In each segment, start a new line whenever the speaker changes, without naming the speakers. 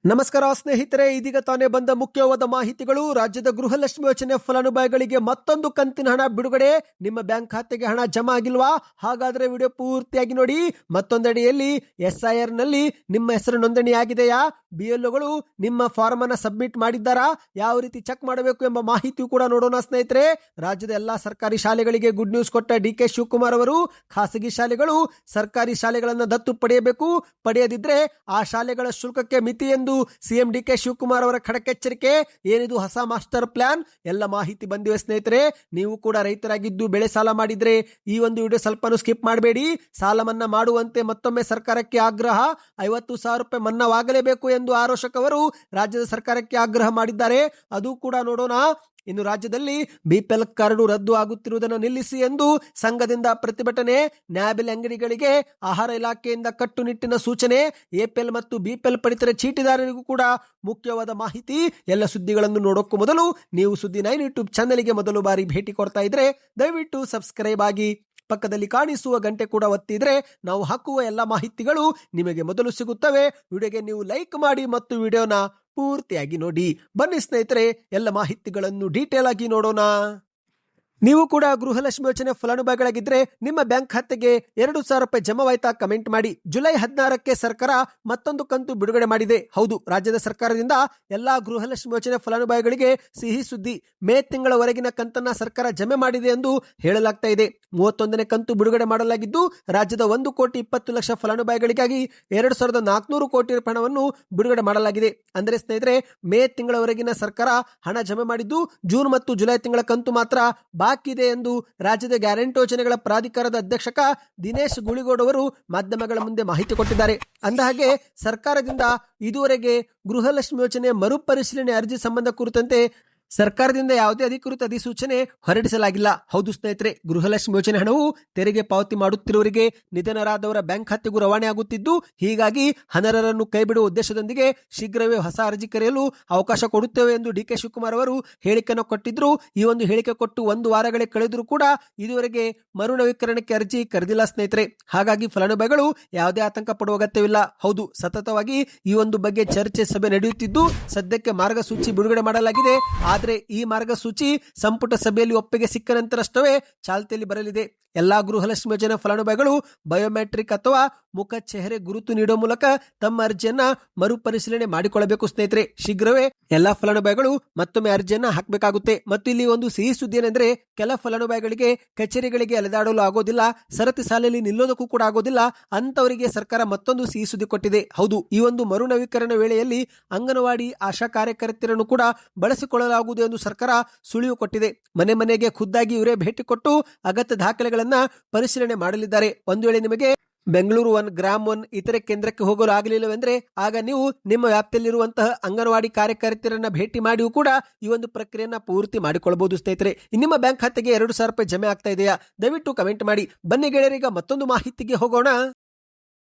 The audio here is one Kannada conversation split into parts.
ನಮಸ್ಕಾರ ಸ್ನೇಹಿತರೆ, ಇದೀಗ ತಾನೇ ಬಂದ ಮುಖ್ಯವಾದ ಮಾಹಿತಿಗಳು. ರಾಜ್ಯದ ಗೃಹಲಕ್ಷ್ಮಿ ಯೋಜನೆ ಫಲಾನುಭವಿಗಳಿಗೆ ಮತ್ತೊಂದು ಕಂತಿನ ಹಣ ಬಿಡುಗಡೆ. ನಿಮ್ಮ ಬ್ಯಾಂಕ್ ಖಾತೆಗೆ ಹಣ ಜಮಾ ಆಗಿಲ್ವಾ? ಹಾಗಾದ್ರೆ ವಿಡಿಯೋ ಪೂರ್ತಿಯಾಗಿ ನೋಡಿ. ಮತ್ತೊಂದೆಡೆಯಲ್ಲಿ SIR ನಲ್ಲಿ ನಿಮ್ಮ ಹೆಸರು ನೋಂದಣಿ ಆಗಿದೆಯಾ? BLOಗಳು ನಿಮ್ಮ ಫಾರ್ಮ್ ಅನ್ನ ಸಬ್ಮಿಟ್ ಮಾಡಿದ್ದಾರಾ? ಯಾವ ರೀತಿ ಚೆಕ್ ಮಾಡಬೇಕು ಎಂಬ ಮಾಹಿತಿಯು ಕೂಡ ನೋಡೋಣ ಸ್ನೇಹಿತರೆ. ರಾಜ್ಯದ ಎಲ್ಲಾ ಸರ್ಕಾರಿ ಶಾಲೆಗಳಿಗೆ ಗುಡ್ ನ್ಯೂಸ್ ಕೊಟ್ಟ DK ಶಿವಕುಮಾರ್ ಅವರು, ಖಾಸಗಿ ಶಾಲೆಗಳು ಸರ್ಕಾರಿ ಶಾಲೆಗಳನ್ನು ದತ್ತು ಪಡೆಯಬೇಕು, ಪಡೆಯದಿದ್ರೆ ಆ ಶಾಲೆಗಳ ಶುಲ್ಕಕ್ಕೆ ಮಿತಿ ಎಂದು CM DK ಶಿವಕುಮಾರ್ ಅವರ ಖಡಕ್ ಎಚ್ಚರಿಕೆ. ಏನಿದು ಹೊಸ ಮಾಸ್ಟರ್ ಪ್ಲಾನ್? ಎಲ್ಲ ಮಾಹಿತಿ ಬಂದಿವೆ ಸ್ನೇಹಿತರೆ. ನೀವು ಕೂಡ ರೈತರಾಗಿದ್ದು ಬೆಳೆ ಸಾಲ ಮಾಡಿದ್ರೆ ಈ ಒಂದು ವಿಡಿಯೋ ಸ್ವಲ್ಪನೂ ಸ್ಕಿಪ್ ಮಾಡಬೇಡಿ. ಸಾಲ ಮನ್ನಾ ಮಾಡುವಂತೆ ಮತ್ತೊಮ್ಮೆ ಸರ್ಕಾರಕ್ಕೆ ಆಗ್ರಹ. 50,000 ರೂಪಾಯಿ ಮನ್ನಾವಾಗಲೇಬೇಕು ಎಂದು ಆರೋಶಕ್ ಅವರು ರಾಜ್ಯದ ಸರ್ಕಾರಕ್ಕೆ ಆಗ್ರಹ ಮಾಡಿದ್ದಾರೆ. ಅದು ಕೂಡ ನೋಡೋಣ. ಇನ್ನು ರಾಜ್ಯದಲ್ಲಿ BPL ಕಾರ್ಡ್ ರದ್ದು ಆಗುತ್ತಿರುವುದನ್ನು ನಿಲ್ಲಿಸಿ ಎಂದು ಸಂಘದಿಂದ ಪ್ರತಿಭಟನೆ. ನ್ಯಾಯಬೆಲೆ ಅಂಗಡಿಗಳಿಗೆ ಆಹಾರ ಇಲಾಖೆಯಿಂದ ಕಟ್ಟುನಿಟ್ಟಿನ ಸೂಚನೆ. APL ಮತ್ತು BPL ಪಡಿತರ ಚೀಟಿದಾರರಿಗೂ ಕೂಡ ಮುಖ್ಯವಾದ ಮಾಹಿತಿ. ಎಲ್ಲ ಸುದ್ದಿಗಳನ್ನು ನೋಡೋಕ್ಕೂ ಮೊದಲು ನೀವು ಸುದ್ದಿ 9 ಯೂಟ್ಯೂಬ್ ಚಾನೆಲ್ಗೆ ಮೊದಲು ಬಾರಿ ಭೇಟಿ ಕೊಡ್ತಾ ಇದ್ರೆ ದಯವಿಟ್ಟು ಸಬ್ಸ್ಕ್ರೈಬ್ ಆಗಿ. ಪಕ್ಕದಲ್ಲಿ ಕಾಣಿಸುವ ಗಂಟೆ ಕೂಡ ಒತ್ತಿದ್ರೆ ನಾವು ಹಾಕುವ ಎಲ್ಲ ಮಾಹಿತಿಗಳು ನಿಮಗೆ ಮೊದಲು ಸಿಗುತ್ತವೆ. ವಿಡಿಯೋಗೆ ನೀವು ಲೈಕ್ ಮಾಡಿ ಮತ್ತು ವಿಡಿಯೋನ ಪೂರ್ತಿಯಾಗಿ ನೋಡಿ. ಬನ್ನಿ ಸ್ನೇಹಿತರೆ, ಎಲ್ಲ ಮಾಹಿತಿಗಳನ್ನು ಡೀಟೇಲ್ ಆಗಿ ನೋಡೋಣ. ನೀವು ಕೂಡ ಗೃಹಲಕ್ಷ್ಮಿ ಯೋಜನೆ ಫಲಾನುಭವಿಗಳಾಗಿದ್ರೆ ನಿಮ್ಮ ಬ್ಯಾಂಕ್ ಖಾತೆಗೆ 2,000 ರೂಪಾಯಿ ಜಮಾವಾಯ್ತಾ? ಕಮೆಂಟ್ ಮಾಡಿ. ಜುಲೈ 16ಕ್ಕೆ ಸರ್ಕಾರ ಮತ್ತೊಂದು ಕಂತು ಬಿಡುಗಡೆ ಮಾಡಿದೆ. ಹೌದು, ರಾಜ್ಯದ ಸರ್ಕಾರದಿಂದ ಎಲ್ಲಾ ಗೃಹಲಕ್ಷ್ಮಿ ಯೋಜನೆ ಫಲಾನುಭವಿಗಳಿಗೆ ಸಿಹಿ ಸುದ್ದಿ. ಮೇ ತಿಂಗಳವರೆಗಿನ ಕಂತನ್ನ ಸರ್ಕಾರ ಜಮೆ ಮಾಡಿದೆ ಎಂದು ಹೇಳಲಾಗ್ತಾ ಇದೆ. 31ನೇ ಕಂತು ಬಿಡುಗಡೆ ಮಾಡಲಾಗಿದ್ದು ರಾಜ್ಯದ 1,20,00,000 ಫಲಾನುಭವಿಗಳಿಗಾಗಿ 2,400 ಕೋಟಿ ಹಣವನ್ನು ಬಿಡುಗಡೆ ಮಾಡಲಾಗಿದೆ. ಅಂದ್ರೆ ಸ್ನೇಹಿತರೆ, ಮೇ ತಿಂಗಳವರೆಗಿನ ಸರ್ಕಾರ ಹಣ ಜಮೆ ಮಾಡಿದ್ದು ಜೂನ್ ಮತ್ತು ಜುಲೈ ತಿಂಗಳ ಕಂತು ಮಾತ್ರ ಬಾಕಿ ಇದೆ ಎಂದು ರಾಜ್ಯದ ಗ್ಯಾರಂಟಿ ಯೋಜನೆಗಳ ಪ್ರಾಧಿಕಾರದ ಅಧ್ಯಕ್ಷಕ ದಿನೇಶ್ ಗುಳಿಗೋಡ್ ಅವರು ಮಾಧ್ಯಮಗಳ ಮುಂದೆ ಮಾಹಿತಿ ಕೊಟ್ಟಿದ್ದಾರೆ. ಅಂದಹಾಗೆ ಸರ್ಕಾರದಿಂದ ಇದುವರೆಗೆ ಗೃಹಲಕ್ಷ್ಮಿ ಯೋಜನೆ ಮರುಪರಿಶೀಲನೆ ಅರ್ಜಿ ಸಂಬಂಧ ಕುರಿತಂತೆ ಸರ್ಕಾರದಿಂದ ಯಾವುದೇ ಅಧಿಕೃತ ಅಧಿಸೂಚನೆ ಹೊರಡಿಸಲಾಗಿಲ್ಲ. ಹೌದು ಸ್ನೇಹಿತರೆ, ಗೃಹಲಕ್ಷ್ಮಿ ಯೋಜನೆ ಹಣವು ತೆರಿಗೆ ಪಾವತಿ ಮಾಡುತ್ತಿರುವವರಿಗೆ ನಿಧನರಾದವರ ಬ್ಯಾಂಕ್ ಖಾತೆಗೂ ರವಾನೆ ಆಗುತ್ತಿದ್ದು, ಹೀಗಾಗಿ ಅನರ್ಹರನ್ನು ಕೈಬಿಡುವ ಉದ್ದೇಶದೊಂದಿಗೆ ಶೀಘ್ರವೇ ಹೊಸ ಅರ್ಜಿ ಕರೆಯಲು ಅವಕಾಶ ಕೊಡುತ್ತೇವೆ ಎಂದು DK ಶಿವಕುಮಾರ್ ಅವರು ಹೇಳಿಕೆಯನ್ನು ಕೊಟ್ಟಿದ್ರು. ಈ ಒಂದು ಹೇಳಿಕೆ ಕೊಟ್ಟು 1 ವಾರಗಳೇ ಕಳೆದರೂ ಕೂಡ ಇದುವರೆಗೆ ಮರು ನವೀಕರಣಕ್ಕೆ ಅರ್ಜಿ ಕರೆದಿಲ್ಲ ಸ್ನೇಹಿತರೆ. ಹಾಗಾಗಿ ಫಲಾನುಭವಿಗಳು ಯಾವುದೇ ಆತಂಕ ಪಡುವ ಅಗತ್ಯವಿಲ್ಲ. ಹೌದು, ಸತತವಾಗಿ ಈ ಒಂದು ಬಗ್ಗೆ ಚರ್ಚೆ ಸಭೆ ನಡೆಯುತ್ತಿದ್ದು ಸದ್ಯಕ್ಕೆ ಮಾರ್ಗಸೂಚಿ ಬಿಡುಗಡೆ ಮಾಡಲಾಗಿದೆ. ಆದರೆ ಈ ಮಾರ್ಗಸೂಚಿ ಸಂಪುಟ ಸಭೆಯಲ್ಲಿ ಒಪ್ಪಿಗೆ ಸಿಕ್ಕ ನಂತರಷ್ಟೇ ಚಾಲ್ತಿಯಲ್ಲಿ ಬರಲಿದೆ. ಎಲ್ಲಾ ಗೃಹಲಕ್ಷ್ಮಿ ಯೋಜನೆ ಫಲಾನುಭವಿಗಳು ಬಯೋಮೆಟ್ರಿಕ್ ಅಥವಾ ಮುಖ ಚೆಹರೆ ಗುರುತು ನೀಡುವ ಮೂಲಕ ತಮ್ಮ ಅರ್ಜಿಯನ್ನ ಮರುಪರಿಶೀಲನೆ ಮಾಡಿಕೊಳ್ಳಬೇಕು ಸ್ನೇಹಿತರೆ. ಶೀಘ್ರವೇ ಎಲ್ಲಾ ಫಲಾನುಭವಿಗಳು ಮತ್ತೊಮ್ಮೆ ಅರ್ಜಿಯನ್ನ ಹಾಕಬೇಕಾಗುತ್ತೆ. ಮತ್ತು ಇಲ್ಲಿ ಒಂದು ಸಿಹಿ ಸುದ್ದಿ ಏನೆಂದ್ರೆ, ಕೆಲ ಫಲಾನುಭವಿಗಳಿಗೆ ಕಚೇರಿಗಳಿಗೆ ಅಲೆದಾಡಲು ಆಗೋದಿಲ್ಲ, ಸರತಿ ಸಾಲಲ್ಲಿ ನಿಲ್ಲೋದಕ್ಕೂ ಕೂಡ ಆಗೋದಿಲ್ಲ. ಅಂತವರಿಗೆ ಸರ್ಕಾರ ಮತ್ತೊಂದು ಸಿಹಿ ಸುದ್ದಿ ಕೊಟ್ಟಿದೆ. ಹೌದು, ಈ ಒಂದು ಮರು ನವೀಕರಣ ವೇಳೆಯಲ್ಲಿ ಅಂಗನವಾಡಿ ಆಶಾ ಕಾರ್ಯಕರ್ತೆಯರನ್ನು ಕೂಡ ಬಳಸಿಕೊಳ್ಳಲಾಗುವುದು ಎಂದು ಸರ್ಕಾರ ಸುಳಿವು ಕೊಟ್ಟಿದೆ. ಮನೆ ಮನೆಗೆ ಖುದ್ದಾಗಿ ಇವರೇ ಭೇಟಿ ಕೊಟ್ಟು ಅಗತ್ಯ ದಾಖಲೆಗಳನ್ನ ಪರಿಶೀಲನೆ ಮಾಡಲಿದ್ದಾರೆ. ಒಂದು ವೇಳೆ ನಿಮಗೆ ಬೆಂಗಳೂರು 1, ಗ್ರಾಮ್ 1 ಇತರೆ ಕೇಂದ್ರಕ್ಕೆ ಹೋಗಲು ಆಗಲಿಲ್ಲವೆಂದ್ರೆ ಆಗ ನೀವು ನಿಮ್ಮ ವ್ಯಾಪ್ತಿಯಲ್ಲಿರುವಂತಹ ಅಂಗನವಾಡಿ ಕಾರ್ಯಕರ್ತೆಯರನ್ನ ಭೇಟಿ ಮಾಡಿಯೂ ಕೂಡ ಈ ಒಂದು ಪ್ರಕ್ರಿಯೆಯನ್ನ ಪೂರ್ತಿ ಮಾಡಿಕೊಳ್ಳಬಹುದು ಸ್ನೇಹಿತರೆ. ನಿಮ್ಮ ಬ್ಯಾಂಕ್ ಖಾತೆಗೆ 2,000 ರೂಪಾಯಿ ಜಮೆ ಆಗ್ತಾ ಇದೆಯಾ? ದಯವಿಟ್ಟು ಕಮೆಂಟ್ ಮಾಡಿ. ಬನ್ನಿ ಗೆಳೆಯರೀಗ ಮತ್ತೊಂದು ಮಾಹಿತಿಗೆ ಹೋಗೋಣ.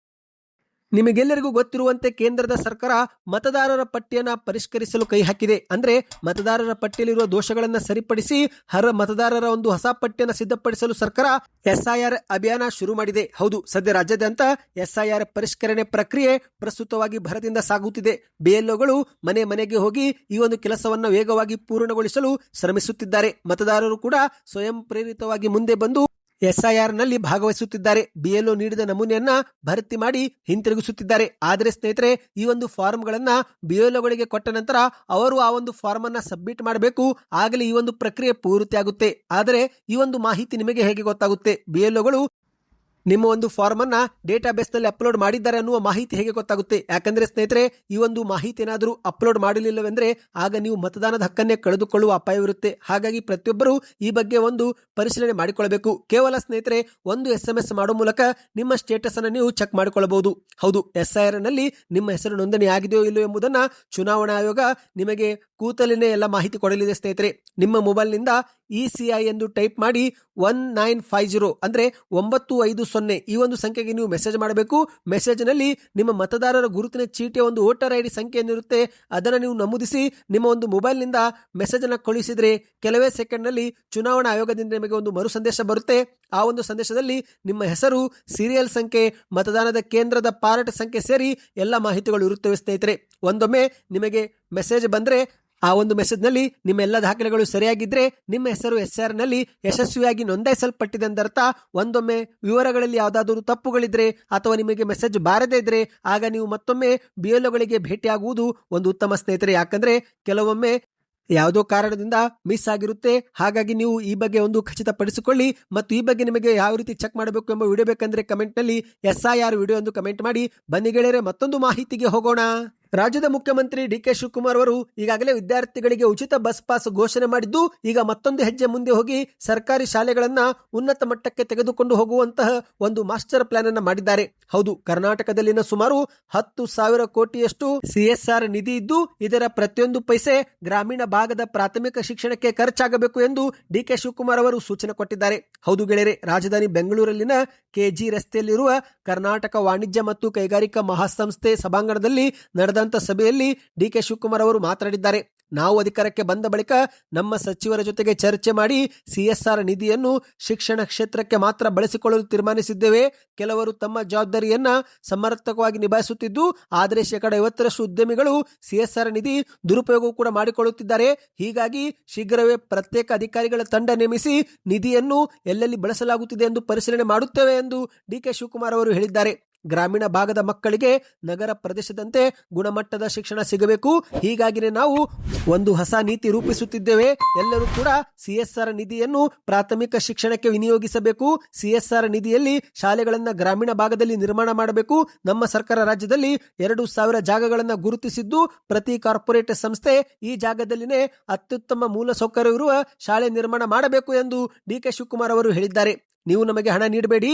ನಿಮಗೆಲ್ಲರಿಗೂ ಗೊತ್ತಿರುವಂತೆ ಕೇಂದ್ರದ ಸರ್ಕಾರ ಮತದಾರರ ಪಟ್ಟಿಯನ್ನ ಪರಿಷ್ಕರಿಸಲು ಕೈ ಹಾಕಿದೆ. ಅಂದ್ರೆ ಮತದಾರರ ಪಟ್ಟಿಯಲ್ಲಿರುವ ದೋಷಗಳನ್ನ ಸರಿಪಡಿಸಿ ಮತದಾರರ ಒಂದು ಹೊಸ ಪಟ್ಟಿಯನ್ನು ಸಿದ್ಧಪಡಿಸಲು ಸರ್ಕಾರ SIR ಅಭಿಯಾನ ಶುರು ಮಾಡಿದೆ. ಹೌದು, ಸದ್ಯ ರಾಜ್ಯಾದ್ಯಂತ SIR ಪರಿಷ್ಕರಣೆ ಪ್ರಕ್ರಿಯೆ ಪ್ರಸ್ತುತವಾಗಿ ಭರದಿಂದ ಸಾಗುತ್ತಿದೆ. BLOಗಳು ಮನೆ ಮನೆಗೆ ಹೋಗಿ ಈ ಒಂದು ಕೆಲಸವನ್ನ ವೇಗವಾಗಿ ಪೂರ್ಣಗೊಳಿಸಲು ಶ್ರಮಿಸುತ್ತಿದ್ದಾರೆ. ಮತದಾರರು ಕೂಡ ಸ್ವಯಂ ಪ್ರೇರಿತವಾಗಿ ಮುಂದೆ ಬಂದು SIR ನಲ್ಲಿ ಭಾಗವಹಿಸುತ್ತಿದ್ದಾರೆ. BLO ನೀಡಿದ ನಮೂನೆಯನ್ನ ಭರ್ತಿ ಮಾಡಿ ಹಿಂತಿರುಗಿಸುತ್ತಿದ್ದಾರೆ. ಆದರೆ ಸ್ನೇಹಿತರೆ, ಈ ಒಂದು ಫಾರ್ಮ್ಗಳನ್ನ BLOಗಳಿಗೆ ಕೊಟ್ಟ ನಂತರ ಅವರು ಆ ಒಂದು ಫಾರ್ಮ್ ಅನ್ನ ಸಬ್ಮಿಟ್ ಮಾಡಬೇಕು. ಆಗಲೇ ಈ ಒಂದು ಪ್ರಕ್ರಿಯೆ ಪೂರ್ತಿ ಆಗುತ್ತೆ. ಆದರೆ ಈ ಒಂದು ಮಾಹಿತಿ ನಿಮಗೆ ಹೇಗೆ ಗೊತ್ತಾಗುತ್ತೆ? BLOಗಳು ನಿಮ್ಮ ಒಂದು ಫಾರ್ಮ್ ಅನ್ನ ಡೇಟಾಬೇಸ್ ನಲ್ಲಿ ಅಪ್ಲೋಡ್ ಮಾಡಿದ್ದಾರೆ ಅನ್ನುವ ಮಾಹಿತಿ ಹೇಗೆ ಗೊತ್ತಾಗುತ್ತೆ? ಯಾಕಂದ್ರೆ ಸ್ನೇಹಿತರೆ, ಈ ಒಂದು ಮಾಹಿತಿ ಏನಾದರೂ ಅಪ್ಲೋಡ್ ಮಾಡಲಿಲ್ಲವೆಂದ್ರೆ ಆಗ ನೀವು ಮತದಾನದ ಹಕ್ಕನ್ನೇ ಕಳೆದುಕೊಳ್ಳುವ ಅಪಾಯವಿರುತ್ತೆ. ಹಾಗಾಗಿ ಪ್ರತಿಯೊಬ್ಬರು ಈ ಬಗ್ಗೆ ಒಂದು ಪರಿಶೀಲನೆ ಮಾಡಿಕೊಳ್ಳಬೇಕು. ಕೇವಲ ಸ್ನೇಹಿತರೆ ಒಂದು SMS ಮಾಡುವ ಮೂಲಕ ನಿಮ್ಮ ಸ್ಟೇಟಸ್ ಅನ್ನು ನೀವು ಚೆಕ್ ಮಾಡಿಕೊಳ್ಳಬಹುದು. ಹೌದು, SIR ನಲ್ಲಿ ನಿಮ್ಮ ಹೆಸರು ನೋಂದಣಿ ಆಗಿದೆಯೋ ಇಲ್ಲೋ ಎಂಬುದನ್ನ ಚುನಾವಣಾ ಆಯೋಗ ನಿಮಗೆ ಕೂತಲಿನೇ ಎಲ್ಲ ಮಾಹಿತಿ ಕೊಡಲಿದೆ ಸ್ನೇಹಿತರೆ. ನಿಮ್ಮ ಮೊಬೈಲ್ ನಿಂದ ECI ಎಂದು ಟೈಪ್ ಮಾಡಿ 1950 ಅಂದ್ರೆ 950 ಈ ಒಂದು ಸಂಖ್ಯೆಗೆ ನೀವು ಮೆಸೇಜ್ ಮಾಡಬೇಕು. ಮೆಸೇಜ್ನಲ್ಲಿ ನಿಮ್ಮ ಮತದಾರರ ಗುರುತಿನ ಚೀಟಿಯ ಒಂದು ವೋಟರ್ ಐಡಿ ಸಂಖ್ಯೆ ಏನಿರುತ್ತೆ ಅದನ್ನು ನೀವು ನಮೂದಿಸಿ ನಿಮ್ಮ ಒಂದು ಮೊಬೈಲ್ನಿಂದ ಮೆಸೇಜ್ ಅನ್ನು ಕಳುಹಿಸಿದ್ರೆ ಕೆಲವೇ ಸೆಕೆಂಡ್ನಲ್ಲಿ ಚುನಾವಣಾ ಆಯೋಗದಿಂದ ನಿಮಗೆ ಒಂದು ಮರು ಸಂದೇಶ ಬರುತ್ತೆ. ಆ ಒಂದು ಸಂದೇಶದಲ್ಲಿ ನಿಮ್ಮ ಹೆಸರು, ಸೀರಿಯಲ್ ಸಂಖ್ಯೆ, ಮತದಾನದ ಕೇಂದ್ರದ ಪಾರ್ಟ್ ಸಂಖ್ಯೆ ಸೇರಿ ಎಲ್ಲ ಮಾಹಿತಿಗಳು ಇರುತ್ತವೆ ಸ್ನೇಹಿತರೆ. ಒಂದೊಮ್ಮೆ ನಿಮಗೆ ಮೆಸೇಜ್ ಬಂದ್ರೆ ಆ ಒಂದು ಮೆಸೇಜ್ನಲ್ಲಿ ನಿಮ್ಮ ಎಲ್ಲ ದಾಖಲೆಗಳು ಸರಿಯಾಗಿದ್ರೆ ನಿಮ್ಮ ಹೆಸರು SR ನಲ್ಲಿ ಯಶಸ್ವಿಯಾಗಿ ನೋಂದಾಯಿಸಲ್ಪಟ್ಟಿದೆ ಎಂದರ್ಥ. ಒಂದೊಮ್ಮೆ ವಿವರಗಳಲ್ಲಿ ಯಾವುದಾದರೂ ತಪ್ಪುಗಳಿದ್ರೆ ಅಥವಾ ನಿಮಗೆ ಮೆಸೇಜ್ ಬಾರದೇ ಇದ್ರೆ ಆಗ ನೀವು ಮತ್ತೊಮ್ಮೆ BLOಗಳಿಗೆ ಭೇಟಿಯಾಗುವುದು ಒಂದು ಉತ್ತಮ ಸ್ನೇಹಿತರೆ. ಯಾಕಂದ್ರೆ ಕೆಲವೊಮ್ಮೆ ಯಾವುದೋ ಕಾರಣದಿಂದ ಮಿಸ್ ಆಗಿರುತ್ತೆ. ಹಾಗಾಗಿ ನೀವು ಈ ಬಗ್ಗೆ ಒಂದು ಖಚಿತಪಡಿಸಿಕೊಳ್ಳಿ. ಮತ್ತು ಈ ಬಗ್ಗೆ ನಿಮಗೆ ಯಾವ ರೀತಿ ಚೆಕ್ ಮಾಡಬೇಕು ಎಂಬ ವಿಡಿಯೋ ಬೇಕಂದ್ರೆ ಕಮೆಂಟ್ ನಲ್ಲಿ SIR ವಿಡಿಯೋ ಎಂದು ಕಮೆಂಟ್ ಮಾಡಿ. ಬನ್ನಿ ಗೆಳೆಯರೆ, ಮತ್ತೊಂದು ಮಾಹಿತಿಗೆ ಹೋಗೋಣ. ರಾಜ್ಯದ ಮುಖ್ಯಮಂತ್ರಿ DK ಶಿವಕುಮಾರ್ ಅವರು ಈಗಾಗಲೇ ವಿದ್ಯಾರ್ಥಿಗಳಿಗೆ ಉಚಿತ ಬಸ್ ಪಾಸ್ ಘೋಷಣೆ ಮಾಡಿದ್ದು, ಈಗ ಮತ್ತೊಂದು ಹೆಜ್ಜೆ ಮುಂದೆ ಹೋಗಿ ಸರ್ಕಾರಿ ಶಾಲೆಗಳನ್ನ ಉನ್ನತ ಮಟ್ಟಕ್ಕೆ ತೆಗೆದುಕೊಂಡು ಹೋಗುವಂತಹ ಒಂದು ಮಾಸ್ಟರ್ ಪ್ಲಾನ್ ಅನ್ನ ಮಾಡಿದ್ದಾರೆ. ಹೌದು, ಕರ್ನಾಟಕದಲ್ಲಿನ ಸುಮಾರು 10,000 ಕೋಟಿಯಷ್ಟು CSR ನಿಧಿ ಇದ್ದು ಇದರ ಪ್ರತಿಯೊಂದು ಪೈಸೆ ಗ್ರಾಮೀಣ ಭಾಗದ ಪ್ರಾಥಮಿಕ ಶಿಕ್ಷಣಕ್ಕೆ ಖರ್ಚಾಗಬೇಕು ಎಂದು DK ಶಿವಕುಮಾರ್ ಅವರು ಸೂಚನೆ ಕೊಟ್ಟಿದ್ದಾರೆ. ಹೌದು ಗೆಳೆಯರೆ, ರಾಜಧಾನಿ ಬೆಂಗಳೂರಲ್ಲಿನ KG ರಸ್ತೆಯಲ್ಲಿರುವ ಕರ್ನಾಟಕ ವಾಣಿಜ್ಯ ಮತ್ತು ಕೈಗಾರಿಕಾ ಮಹಾಸಂಸ್ಥೆ ಸಭಾಂಗಣದಲ್ಲಿ ನಡೆದಂತ ಸಭೆಯಲ್ಲಿ DK ಶಿವಕುಮಾರ್ ಅವರು ಮಾತನಾಡಿದ್ದಾರೆ. ನಾವು ಅಧಿಕಾರಕ್ಕೆ ಬಂದ ಬಳಿಕ ನಮ್ಮ ಸಚಿವರ ಜೊತೆಗೆ ಚರ್ಚೆ ಮಾಡಿ CSR ನಿಧಿಯನ್ನು ಶಿಕ್ಷಣ ಕ್ಷೇತ್ರಕ್ಕೆ ಮಾತ್ರ ಬಳಸಿಕೊಳ್ಳಲು ತೀರ್ಮಾನಿಸಿದ್ದೇವೆ. ಕೆಲವರು ತಮ್ಮ ಜವಾಬ್ದಾರಿಯನ್ನ ಸಮರ್ಥಕವಾಗಿ ನಿಭಾಯಿಸುತ್ತಿದ್ದು, ಆದರೆ 50% ಉದ್ಯಮಿಗಳು CSR ನಿಧಿ ದುರುಪಯೋಗ ಕೂಡ ಮಾಡಿಕೊಳ್ಳುತ್ತಿದ್ದಾರೆ. ಹೀಗಾಗಿ ಶೀಘ್ರವೇ ಪ್ರತ್ಯೇಕ ಅಧಿಕಾರಿಗಳ ತಂಡ ನೇಮಿಸಿ ನಿಧಿಯನ್ನು ಎಲ್ಲೆಲ್ಲಿ ಬಳಸಲಾಗುತ್ತಿದೆ ಎಂದು ಪರಿಶೀಲನೆ ಮಾಡುತ್ತೇವೆ ಎಂದು DK ಶಿವಕುಮಾರ್ ಅವರು ಹೇಳಿದ್ದಾರೆ. ಗ್ರಾಮೀಣ ಭಾಗದ ಮಕ್ಕಳಿಗೆ ನಗರ ಪ್ರದೇಶದಂತೆ ಗುಣಮಟ್ಟದ ಶಿಕ್ಷಣ ಸಿಗಬೇಕು. ಹೀಗಾಗಿನೇ ನಾವು ಒಂದು ಹೊಸ ನೀತಿ ರೂಪಿಸುತ್ತಿದ್ದೇವೆ. ಎಲ್ಲರೂ ಕೂಡ CSR ನಿಧಿಯನ್ನು ಪ್ರಾಥಮಿಕ ಶಿಕ್ಷಣಕ್ಕೆ ವಿನಿಯೋಗಿಸಬೇಕು. CSR ನಿಧಿಯಲ್ಲಿ ಶಾಲೆಗಳನ್ನ ಗ್ರಾಮೀಣ ಭಾಗದಲ್ಲಿ ನಿರ್ಮಾಣ ಮಾಡಬೇಕು. ನಮ್ಮ ಸರ್ಕಾರ ರಾಜ್ಯದಲ್ಲಿ 2,000 ಜಾಗಗಳನ್ನು ಗುರುತಿಸಿದ್ದು, ಪ್ರತಿ ಕಾರ್ಪೊರೇಟ್ ಸಂಸ್ಥೆ ಈ ಜಾಗದಲ್ಲಿನೇ ಅತ್ಯುತ್ತಮ ಮೂಲ ಸೌಕರ್ಯವಿರುವ ಶಾಲೆ ನಿರ್ಮಾಣ ಮಾಡಬೇಕು ಎಂದು DK ಶಿವಕುಮಾರ್ ಅವರು ಹೇಳಿದ್ದಾರೆ. ನೀವು ನಮಗೆ ಹಣ ನೀಡಬೇಡಿ,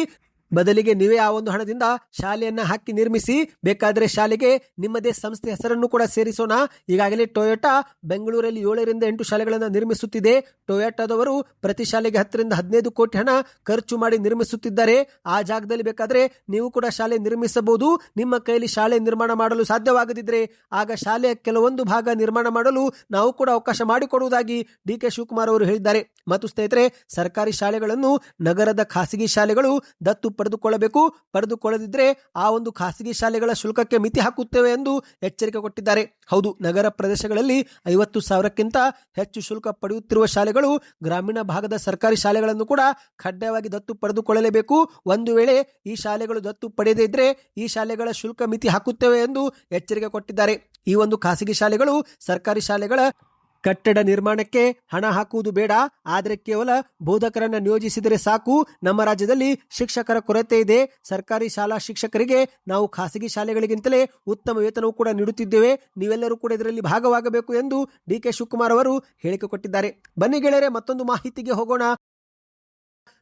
ಬದಲಿಗೆ ನೀವೇ ಆ ಒಂದು ಹಣದಿಂದ ಶಾಲೆಯನ್ನ ಹಾಕಿ ನಿರ್ಮಿಸಿ. ಬೇಕಾದರೆ ಶಾಲೆಗೆ ನಿಮ್ಮದೇ ಸಂಸ್ಥೆ ಹೆಸರನ್ನು ಕೂಡ ಸೇರಿಸೋಣ. ಈಗಾಗಲೇ ಟೊಯೋಟಾ ಬೆಂಗಳೂರಲ್ಲಿ 7ರಿಂದ 8 ಶಾಲೆಗಳನ್ನು ನಿರ್ಮಿಸುತ್ತಿದೆ. ಟೊಯೋಟಾದವರು ಪ್ರತಿ ಶಾಲೆಗೆ 10ರಿಂದ 15 ಕೋಟಿ ಹಣ ಖರ್ಚು ಮಾಡಿ ನಿರ್ಮಿಸುತ್ತಿದ್ದಾರೆ. ಆ ಜಾಗದಲ್ಲಿ ಬೇಕಾದ್ರೆ ನೀವು ಕೂಡ ಶಾಲೆ ನಿರ್ಮಿಸಬಹುದು. ನಿಮ್ಮ ಕೈಯಲ್ಲಿ ಶಾಲೆ ನಿರ್ಮಾಣ ಮಾಡಲು ಸಾಧ್ಯವಾಗದಿದ್ರೆ ಆಗ ಶಾಲೆಯ ಕೆಲವೊಂದು ಭಾಗ ನಿರ್ಮಾಣ ಮಾಡಲು ನಾವು ಕೂಡ ಅವಕಾಶ ಮಾಡಿಕೊಡುವುದಾಗಿ DK ಶಿವಕುಮಾರ್ ಅವರು ಹೇಳಿದ್ದಾರೆ. ಮತ್ತು ಸ್ನೇಹಿತರೆ, ಸರ್ಕಾರಿ ಶಾಲೆಗಳನ್ನು ನಗರದ ಖಾಸಗಿ ಶಾಲೆಗಳು ದತ್ತು ಪಡೆದುಕೊಳ್ಳಬೇಕು. ಪಡೆದುಕೊಳ್ಳದಿದ್ರೆ ಆ ಒಂದು ಖಾಸಗಿ ಶಾಲೆಗಳ ಶುಲ್ಕಕ್ಕೆ ಮಿತಿ ಹಾಕುತ್ತೇವೆ ಎಂದು ಎಚ್ಚರಿಕೆ ಕೊಟ್ಟಿದ್ದಾರೆ. ಹೌದು, ನಗರ ಪ್ರದೇಶಗಳಲ್ಲಿ 50,000ಕ್ಕಿಂತ ಹೆಚ್ಚು ಶುಲ್ಕ ಪಡೆಯುತ್ತಿರುವ ಶಾಲೆಗಳು ಗ್ರಾಮೀಣ ಭಾಗದ ಸರ್ಕಾರಿ ಶಾಲೆಗಳನ್ನು ಕೂಡ ಕಡ್ಡಾಯವಾಗಿ ದತ್ತು ಪಡೆದುಕೊಳ್ಳಲೇಬೇಕು. ಒಂದು ವೇಳೆ ಈ ಶಾಲೆಗಳು ದತ್ತು ಪಡೆಯದೇ ಇದ್ರೆ ಈ ಶಾಲೆಗಳ ಶುಲ್ಕ ಮಿತಿ ಹಾಕುತ್ತೇವೆ ಎಂದು ಎಚ್ಚರಿಕೆ ಕೊಟ್ಟಿದ್ದಾರೆ. ಈ ಒಂದು ಖಾಸಗಿ ಶಾಲೆಗಳು ಸರ್ಕಾರಿ ಶಾಲೆಗಳ ಕಟ್ಟಡ ನಿರ್ಮಾಣಕ್ಕೆ ಹಣ ಹಾಕುವುದು ಬೇಡ, ಆದರೆ ಕೇವಲ ಬೋಧಕರನ್ನ ನಿಯೋಜಿಸಿದರೆ ಸಾಕು. ನಮ್ಮ ರಾಜ್ಯದಲ್ಲಿ ಶಿಕ್ಷಕರ ಕೊರತೆ ಇದೆ. ಸರ್ಕಾರಿ ಶಾಲಾ ಶಿಕ್ಷಕರಿಗೆ ನಾವು ಖಾಸಗಿ ಶಾಲೆಗಳಿಗಿಂತಲೇ ಉತ್ತಮ ವೇತನವೂ ಕೂಡ ನೀಡುತ್ತಿದ್ದೇವೆ. ನೀವೆಲ್ಲರೂ ಕೂಡ ಇದರಲ್ಲಿ ಭಾಗವಾಗಬೇಕು ಎಂದು DK ಶಿವಕುಮಾರ್ ಅವರು ಹೇಳಿಕೆ ಕೊಟ್ಟಿದ್ದಾರೆ. ಬನ್ನಿ ಗೆಳೆಯರೆ, ಮತ್ತೊಂದು ಮಾಹಿತಿಗೆ ಹೋಗೋಣ.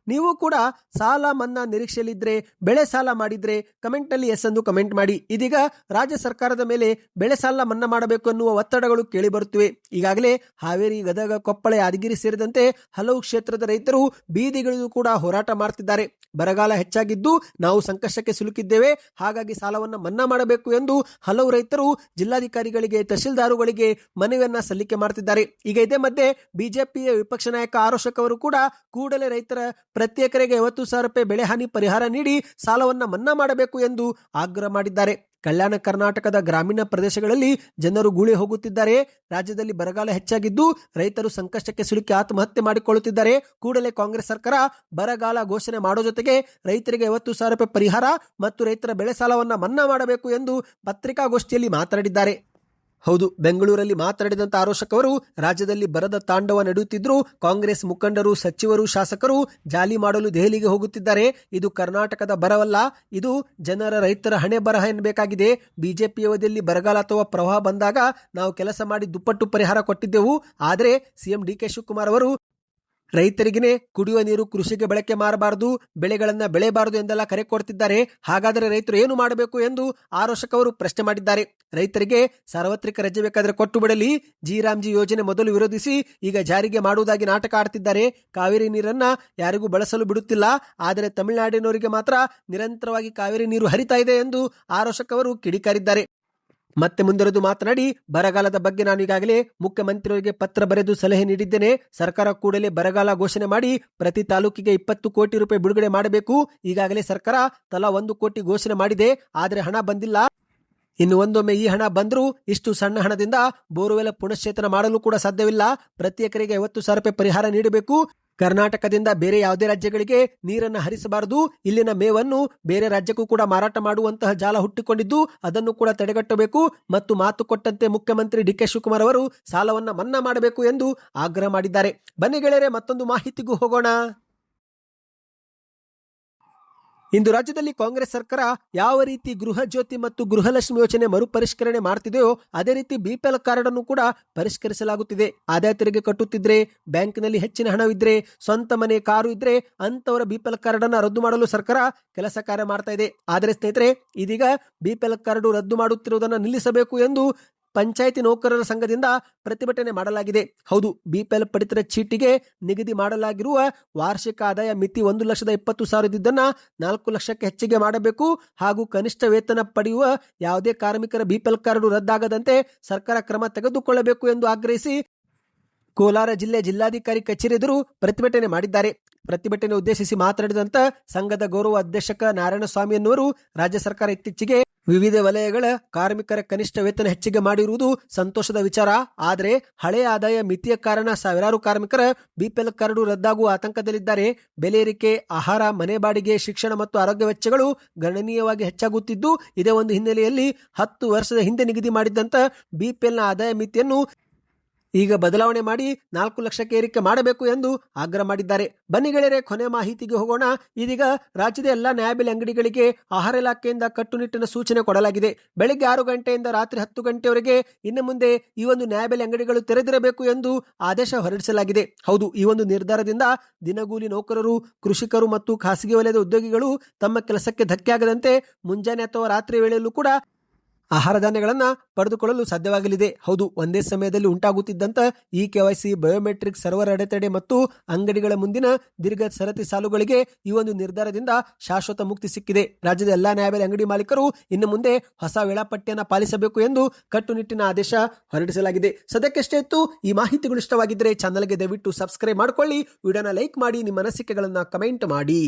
ನೀವು ಕೂಡ ಸಾಲ ಮನ್ನಾ ನಿರೀಕ್ಷೆಯಲ್ಲಿದ್ರೆ, ಬೆಳೆ ಸಾಲ ಮಾಡಿದ್ರೆ ಕಮೆಂಟ್ ನಲ್ಲಿ ಎಸ್ ಎಂದು ಕಮೆಂಟ್ ಮಾಡಿ. ಇದೀಗ ರಾಜ್ಯ ಸರ್ಕಾರದ ಮೇಲೆ ಬೆಳೆ ಸಾಲ ಮನ್ನಾ ಮಾಡಬೇಕು ಎನ್ನುವ ಒತ್ತಡಗಳು ಕೇಳಿ ಬರುತ್ತಿವೆ. ಈಗಾಗಲೇ ಹಾವೇರಿ, ಗದಗ, ಕೊಪ್ಪಳ, ಯಾದಗಿರಿ ಸೇರಿದಂತೆ ಹಲವು ಕ್ಷೇತ್ರದ ರೈತರು ಬೀದಿಗಿಳಿದು ಕೂಡ ಹೋರಾಟ ಮಾಡ್ತಿದ್ದಾರೆ. ಬರಗಾಲ ಹೆಚ್ಚಾಗಿದ್ದು ನಾವು ಸಂಕಷ್ಟಕ್ಕೆ ಸಿಲುಕಿದ್ದೇವೆ, ಹಾಗಾಗಿ ಸಾಲವನ್ನು ಮನ್ನಾ ಮಾಡಬೇಕು ಎಂದು ಹಲವು ರೈತರು ಜಿಲ್ಲಾಧಿಕಾರಿಗಳಿಗೆ, ತಹಶೀಲ್ದಾರುಗಳಿಗೆ ಮನವಿಯನ್ನ ಸಲ್ಲಿಕೆ ಮಾಡ್ತಿದ್ದಾರೆ. ಈಗ ಇದೇ ಮಧ್ಯೆ ಬಿಜೆಪಿಯ ವಿಪಕ್ಷ ನಾಯಕ ಆರೋಶಕ್ ಅವರು ಕೂಡ ಕೂಡಲೇ ರೈತರ ಪ್ರತಿ ಎಕರೆಗೆ 50,000 ರೂಪಾಯಿ ಬೆಳೆ ಹಾನಿ ಪರಿಹಾರ ನೀಡಿ ಸಾಲವನ್ನ ಮನ್ನಾ ಮಾಡಬೇಕು ಎಂದು ಆಗ್ರಹ ಮಾಡಿದ್ದಾರೆ. ಕಲ್ಯಾಣ ಕರ್ನಾಟಕದ ಗ್ರಾಮೀಣ ಪ್ರದೇಶಗಳಲ್ಲಿ ಜನರು ಗುಳೆ ಹೋಗುತ್ತಿದ್ದಾರೆ. ರಾಜ್ಯದಲ್ಲಿ ಬರಗಾಲ ಹೆಚ್ಚಾಗಿದ್ದು ರೈತರು ಸಂಕಷ್ಟಕ್ಕೆ ಸಿಲುಕಿ ಆತ್ಮಹತ್ಯೆ ಮಾಡಿಕೊಳ್ಳುತ್ತಿದ್ದಾರೆ. ಕೂಡಲೇ ಕಾಂಗ್ರೆಸ್ ಸರ್ಕಾರ ಬರಗಾಲ ಘೋಷಣೆ ಮಾಡೋ ಜೊತೆಗೆ ರೈತರಿಗೆ 50,000 ರೂಪಾಯಿ ಪರಿಹಾರ ಮತ್ತು ರೈತರ ಬೆಳೆ ಸಾಲವನ್ನ ಮನ್ನಾ ಮಾಡಬೇಕು ಎಂದು ಪತ್ರಿಕಾಗೋಷ್ಠಿಯಲ್ಲಿ ಮಾತನಾಡಿದ್ದಾರೆ. ಹೌದು, ಬೆಂಗಳೂರಲ್ಲಿ ಮಾತನಾಡಿದಂತ ಆರೋಶಕ್ ಅವರು ರಾಜ್ಯದಲ್ಲಿ ಬರದ ತಾಂಡವ ನಡೆಯುತ್ತಿದ್ರು ಕಾಂಗ್ರೆಸ್ ಮುಖಂಡರು, ಸಚಿವರು, ಶಾಸಕರು ಜಾಲಿ ಮಾಡಲು ದೆಹಲಿಗೆ ಹೋಗುತ್ತಿದ್ದಾರೆ. ಇದು ಕರ್ನಾಟಕದ ಬರವಲ್ಲ, ಇದು ಜನರ, ರೈತರ ಹಣೆ ಬರಹ ಎನ್ನಬೇಕಾಗಿದೆ. ಬಿಜೆಪಿ ಅವಧಿಯಲ್ಲಿ ಬರಗಾಲ ಅಥವಾ ಪ್ರವಾಹ ಬಂದಾಗ ನಾವು ಕೆಲಸ ಮಾಡಿ ದುಪ್ಪಟ್ಟು ಪರಿಹಾರ ಕೊಟ್ಟಿದ್ದೆವು. ಆದರೆ CM DK ಶಿವಕುಮಾರ್ ಅವರು ರೈತರಿಗೇ ಕುಡಿಯುವ ನೀರು ಕೃಷಿಗೆ ಬಳಕೆ ಮಾಡಬಾರದು, ಬೆಳೆಗಳನ್ನ ಬೆಳೆಯಬಾರದು ಎಂದೆಲ್ಲ ಕರೆ ಕೊಡ್ತಿದ್ದಾರೆ. ಹಾಗಾದರೆ ರೈತರು ಏನು ಮಾಡಬೇಕು ಎಂದು ಆರೋಶಕ್ ಅವರು ಪ್ರಶ್ನೆ ಮಾಡಿದ್ದಾರೆ. ರೈತರಿಗೆ ಸಾರ್ವತ್ರಿಕ ರಜೆ ಬೇಕಾದರೆ ಕೊಟ್ಟು ಬಿಡಲಿ. ಜಿ ಯೋಜನೆ ಮೊದಲು ವಿರೋಧಿಸಿ ಈಗ ಜಾರಿಗೆ ಮಾಡುವುದಾಗಿ ನಾಟಕ ಆಡ್ತಿದ್ದಾರೆ. ಕಾವೇರಿ ನೀರನ್ನ ಯಾರಿಗೂ ಬಳಸಲು ಬಿಡುತ್ತಿಲ್ಲ, ಆದರೆ ತಮಿಳುನಾಡಿನವರಿಗೆ ಮಾತ್ರ ನಿರಂತರವಾಗಿ ಕಾವೇರಿ ನೀರು ಹರಿತಾ ಇದೆ ಎಂದು ಆರೋಶಕ್ ಅವರು ಕಿಡಿಕಾರಿದ್ದಾರೆ. ಮತ್ತೆ ಮುಂದುವರೆದು ಮಾತನಾಡಿ, ಬರಗಾಲದ ಬಗ್ಗೆ ನಾನು ಈಗಾಗಲೇ ಮುಖ್ಯಮಂತ್ರಿಯವರಿಗೆ ಪತ್ರ ಬರೆದು ಸಲಹೆ ನೀಡಿದ್ದೇನೆ. ಸರ್ಕಾರ ಕೂಡಲೇ ಬರಗಾಲ ಘೋಷಣೆ ಮಾಡಿ ಪ್ರತಿ ತಾಲೂಕಿಗೆ 20 ಕೋಟಿ ರೂಪಾಯಿ ಬಿಡುಗಡೆ ಮಾಡಬೇಕು. ಈಗಾಗಲೇ ಸರ್ಕಾರ ತಲಾ 1 ಕೋಟಿ ಘೋಷಣೆ ಮಾಡಿದೆ, ಆದರೆ ಹಣ ಬಂದಿಲ್ಲ. ಇನ್ನು ಒಂದೊಮ್ಮೆ ಈ ಹಣ ಬಂದರೂ ಇಷ್ಟು ಸಣ್ಣ ಹಣದಿಂದ ಬೋರ್ವೆಲ್ ಪುನಶ್ಚೇತನ ಮಾಡಲು ಕೂಡ ಸಾಧ್ಯವಿಲ್ಲ. ಪ್ರತಿ ಎಕರೆಗೆ 50,000 ರೂಪಾಯಿ ಪರಿಹಾರ ನೀಡಬೇಕು. ಕರ್ನಾಟಕದಿಂದ ಬೇರೆ ಯಾವುದೇ ರಾಜ್ಯಗಳಿಗೆ ನೀರನ್ನು ಹರಿಸಬಾರದು. ಇಲ್ಲಿನ ಮೇವನ್ನು ಬೇರೆ ರಾಜ್ಯಕ್ಕೂ ಕೂಡ ಮಾರಾಟ ಮಾಡುವಂತಹ ಜಾಲ ಹುಟ್ಟಿಕೊಂಡಿದ್ದು, ಅದನ್ನು ಕೂಡ ತಡೆಗಟ್ಟಬೇಕು. ಮತ್ತು ಮಾತು ಕೊಟ್ಟಂತೆ ಮುಖ್ಯಮಂತ್ರಿ ಡಿ ಕೆ ಶಿವಕುಮಾರ್ ಅವರು ಸಾಲವನ್ನ ಮನ್ನಾ ಮಾಡಬೇಕು ಎಂದು ಆಗ್ರಹ ಮಾಡಿದ್ದಾರೆ. ಬನ್ನಿ ಗೆಳೆಯರೆ, ಮತ್ತೊಂದು ಮಾಹಿತಿಗೂ ಹೋಗೋಣ. ಇಂದು ರಾಜ್ಯದಲ್ಲಿ ಕಾಂಗ್ರೆಸ್ ಸರ್ಕಾರ ಯಾವ ರೀತಿ ಗೃಹ ಜ್ಯೋತಿ ಮತ್ತು ಗೃಹಲಕ್ಷ್ಮಿ ಯೋಜನೆ ಮರುಪರಿಷ್ಕರಣೆ ಮಾಡ್ತಿದೆಯೋ ಅದೇ ರೀತಿ ಬಿಪಿಎಲ್ ಕಾರ್ಡ್ ಅನ್ನು ಕೂಡ ಪರಿಷ್ಕರಿಸಲಾಗುತ್ತಿದೆ. ಆದಾಯ ತೆರಿಗೆ ಕಟ್ಟುತ್ತಿದ್ರೆ, ಬ್ಯಾಂಕ್ನಲ್ಲಿ ಹೆಚ್ಚಿನ ಹಣವಿದ್ರೆ, ಸ್ವಂತ ಮನೆ, ಕಾರು ಇದ್ರೆ ಅಂತವರ ಬಿಪಿಎಲ್ ಕಾರ್ಡ್ ಅನ್ನು ರದ್ದು ಮಾಡಲು ಸರ್ಕಾರ ಕೆಲಸ ಕಾರ್ಯ ಮಾಡ್ತಾ ಇದೆ. ಆದರೆ ಸ್ನೇಹಿತರೆ, ಇದೀಗ ಬಿಪಿಎಲ್ ಕಾರ್ಡ್ ರದ್ದು ಮಾಡುತ್ತಿರುವುದನ್ನು ನಿಲ್ಲಿಸಬೇಕು ಎಂದು ಪಂಚಾಯಿತಿ ನೌಕರರ ಸಂಘದಿಂದ ಪ್ರತಿಭಟನೆ ಮಾಡಲಾಗಿದೆ. ಹೌದು, ಬಿಪಿಎಲ್ ಪಡಿತರ ಚೀಟಿಗೆ ನಿಗದಿ ಮಾಡಲಾಗಿರುವ ವಾರ್ಷಿಕ ಆದಾಯ ಮಿತಿ 1,20,000 ಇದ್ದನ್ನ 4 ಲಕ್ಷಕ್ಕೆ ಹೆಚ್ಚಿಗೆ ಮಾಡಬೇಕು. ಹಾಗೂ ಕನಿಷ್ಠ ವೇತನ ಪಡೆಯುವ ಯಾವುದೇ ಕಾರ್ಮಿಕರ ಬಿಪಿಎಲ್ ಕಾರ್ಡ್ ರದ್ದಾಗದಂತೆ ಸರ್ಕಾರ ಕ್ರಮ ತೆಗೆದುಕೊಳ್ಳಬೇಕು ಎಂದು ಆಗ್ರಹಿಸಿ ಕೋಲಾರ ಜಿಲ್ಲೆ ಜಿಲ್ಲಾಧಿಕಾರಿ ಕಚೇರಿ ಎದುರು ಪ್ರತಿಭಟನೆ ಮಾಡಿದ್ದಾರೆ. ಪ್ರತಿಭಟನೆ ಉದ್ದೇಶಿಸಿ ಮಾತನಾಡಿದಂತ ಸಂಘದ ಗೌರವ ಅಧ್ಯಕ್ಷಕ ನಾರಾಯಣಸ್ವಾಮಿ ಎನ್ನುವರು, ರಾಜ್ಯ ಸರ್ಕಾರ ಇತ್ತೀಚೆಗೆ ವಿವಿಧ ವಲಯಗಳ ಕಾರ್ಮಿಕರ ಕನಿಷ್ಠ ವೇತನ ಹೆಚ್ಚಿಗೆ ಮಾಡಿರುವುದು ಸಂತೋಷದ ವಿಚಾರ. ಆದರೆ ಹಳೆಯ ಆದಾಯ ಮಿತಿಯ ಕಾರಣ ಸಾವಿರಾರು ಕಾರ್ಮಿಕರ ಬಿಪಿಎಲ್ ಕಾರ್ಡ್ ರದ್ದಾಗುವ ಆತಂಕದಲ್ಲಿದ್ದಾರೆ. ಬೆಲೆ ಏರಿಕೆ, ಆಹಾರ, ಮನೆ ಬಾಡಿಗೆ, ಶಿಕ್ಷಣ ಮತ್ತು ಆರೋಗ್ಯ ವೆಚ್ಚಗಳು ಗಣನೀಯವಾಗಿ ಹೆಚ್ಚಾಗುತ್ತಿದ್ದು, ಇದೇ ಒಂದು ಹಿನ್ನೆಲೆಯಲ್ಲಿ 10 ವರ್ಷದ ಹಿಂದೆ ನಿಗದಿ ಮಾಡಿದ್ದಂತ ಬಿಪಿಎಲ್ನ ಆದಾಯ ಮಿತಿಯನ್ನು ಈಗ ಬದಲಾವಣೆ ಮಾಡಿ 4 ಲಕ್ಷಕ್ಕೆ ಏರಿಕೆ ಮಾಡಬೇಕು ಎಂದು ಆಗ್ರಹ ಮಾಡಿದ್ದಾರೆ. ಬನ್ನಿ ಗೆಳೆಯರೆ, ಕೊನೆ ಮಾಹಿತಿಗೆ ಹೋಗೋಣ. ಇದೀಗ ರಾಜ್ಯದ ಎಲ್ಲಾ ನ್ಯಾಯಬೆಲೆ ಅಂಗಡಿಗಳಿಗೆ ಆಹಾರ ಇಲಾಖೆಯಿಂದ ಕಟ್ಟುನಿಟ್ಟಿನ ಸೂಚನೆ ಕೊಡಲಾಗಿದೆ. ಬೆಳಗ್ಗೆ 6 ಗಂಟೆಯಿಂದ ರಾತ್ರಿ 10 ಗಂಟೆವರೆಗೆ ಇನ್ನು ಮುಂದೆ ಈ ಒಂದು ನ್ಯಾಯಬೆಲೆ ಅಂಗಡಿಗಳು ತೆರೆದಿರಬೇಕು ಎಂದು ಆದೇಶ ಹೊರಡಿಸಲಾಗಿದೆ. ಹೌದು, ಈ ಒಂದು ನಿರ್ಧಾರದಿಂದ ದಿನಗೂಲಿ ನೌಕರರು, ಕೃಷಿಕರು ಮತ್ತು ಖಾಸಗಿ ವಲಯದ ಉದ್ಯೋಗಿಗಳು ತಮ್ಮ ಕೆಲಸಕ್ಕೆ ಧಕ್ಕೆಯಾಗದಂತೆ ಮುಂಜಾನೆ ಅಥವಾ ರಾತ್ರಿ ವೇಳೆಯಲ್ಲೂ ಕೂಡ ಆಹಾರ ಧಾನ್ಯಗಳನ್ನು ಪಡೆದುಕೊಳ್ಳಲು ಸಾಧ್ಯವಾಗಲಿದೆ. ಹೌದು, ಒಂದೇ ಸಮಯದಲ್ಲಿ ಉಂಟಾಗುತ್ತಿದ್ದಂತ ಈ KYC, ಬಯೋಮೆಟ್ರಿಕ್, ಸರ್ವರ್ ಅಡೆತಡೆ ಮತ್ತು ಅಂಗಡಿಗಳ ಮುಂದಿನ ದೀರ್ಘ ಸರತಿ ಸಾಲುಗಳಿಗೆ ಈ ಒಂದು ನಿರ್ಧಾರದಿಂದ ಶಾಶ್ವತ ಮುಕ್ತಿ ಸಿಕ್ಕಿದೆ. ರಾಜ್ಯದ ಎಲ್ಲಾ ನ್ಯಾಯಬೆಲೆ ಅಂಗಡಿ ಮಾಲೀಕರು ಇನ್ನು ಮುಂದೆ ಹೊಸ ವೇಳಾಪಟ್ಟಿಯನ್ನು ಪಾಲಿಸಬೇಕು ಎಂದು ಕಟ್ಟುನಿಟ್ಟಿನ ಆದೇಶ ಹೊರಡಿಸಲಾಗಿದೆ. ಸದ್ಯಕ್ಕಷ್ಟೇ ಇತ್ತು. ಈ ಮಾಹಿತಿಗಳು ಇಷ್ಟವಾಗಿದ್ದರೆ ಚಾನಲ್ಗೆ ದಯವಿಟ್ಟು ಸಬ್ಸ್ಕ್ರೈಬ್ ಮಾಡಿಕೊಳ್ಳಿ, ವಿಡಿಯೋನ ಲೈಕ್ ಮಾಡಿ, ನಿಮ್ಮ ಅನಿಸಿಕೆಗಳನ್ನು ಕಮೆಂಟ್ ಮಾಡಿ.